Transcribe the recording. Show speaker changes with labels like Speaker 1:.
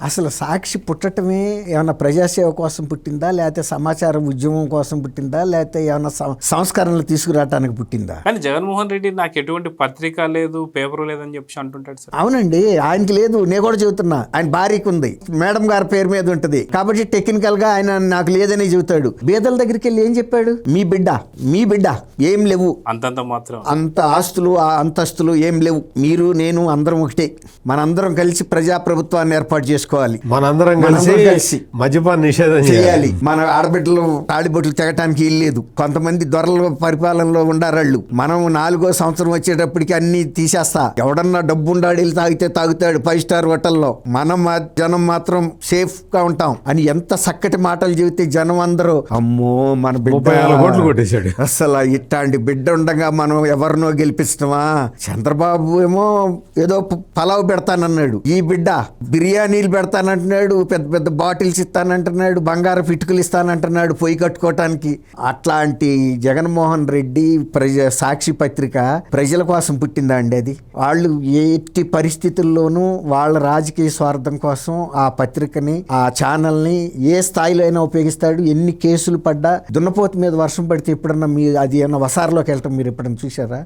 Speaker 1: అసలు సాక్షి పుట్టటమే ఏమన్నా ప్రజాసేవ కోసం పుట్టిందా, లేకపోతే సమాచార ఉద్యమం కోసం పుట్టిందా, లేకపోతే ఏమన్నా సంస్కరణలు తీసుకురావటానికి పుట్టిందా?
Speaker 2: కానీ జగన్మోహన్ రెడ్డి నాకు ఎటువంటి పత్రిక లేదు, పేపర్ లేదని చెప్పి అంటుంటాడు సార్.
Speaker 1: అవునండి, ఆయనకి లేదు, నేను కూడా చెబుతున్నా. ఆయన భార్యకు ఉంది, మేడం గారి పేరు మీద ఉంటది కాబట్టి టెక్నికల్ గా ఆయన నాకు లేదని చెబుతాడు. బీదల దగ్గరికి వెళ్ళి ఏం చెప్పాడు? మీ బిడ్డ ఏం లేవు,
Speaker 2: అంతంత మాత్రం
Speaker 1: అంత ఆస్తులు ఆ అంతస్తులు ఏం లేవు, మీరు నేను అందరం ఒకటే, మనందరం కలిసి ప్రజాప్రభుత్వాన్ని ఏర్పాటు చేసుకోవాలి,
Speaker 3: మనందరం కలిసి మద్యపాన నిషేధం
Speaker 1: చేయాలి, మన ఆడబిడ్డలు తాడిబొట్లు తెగటానికి ఇల్లేదు, కొంతమంది దొరల పరిపాలనలో ఉండారాళ్ళు, మనం 4వ సంవత్సరం వచ్చేటప్పటికి అన్ని తీసేస్తా, ఎవడన్నా డబ్బు ఉండాడు తాగితే తాగుతాడు 5 స్టార్ హోటల్లో, జనం మాత్రం సేఫ్ గా ఉంటాం అని ఎంత చక్కటి మాటలు చెబితే జనం అందరూ అమ్మో మన బిడ్డ
Speaker 3: కొట్టేశాడు.
Speaker 1: అసలు ఇట్లాంటి బిడ్డ ఉండగా మనం ఎవరినో గెలిపిస్తామా? చంద్రబాబు ఏమో ఏదో పలావ్ పెడతానన్నాడు, ఈ బిడ్డ బిర్యానీలు పెడతానంటున్నాడు, పెద్ద పెద్ద బాటిల్స్ ఇస్తానంటున్నాడు, బంగారు పిటుకులు ఇస్తానంటున్నాడు పొయ్యి కట్టుకోవటానికి. అట్లాంటి జగన్మోహన్ రెడ్డి సాక్షి పత్రిక ప్రజల కోసం పుట్టిందా అండి? అది వాళ్ళు ఎట్టి పరిస్థితుల్లోనూ వాళ్ళ రాజకీయ స్వార్థం కోసం ఆ పత్రికని ఆ ఛానల్ని ఏ స్థాయిలో అయినా ఉపయోగిస్తాడు. ఎన్ని కేసులు పడ్డా, దున్నపోతు మీద వర్షం పడితే ఎప్పుడన్నా అది ఏమన్నా వసారలోకి వెళ్ళటం మీరు ఎప్పుడన్నా చూసారా?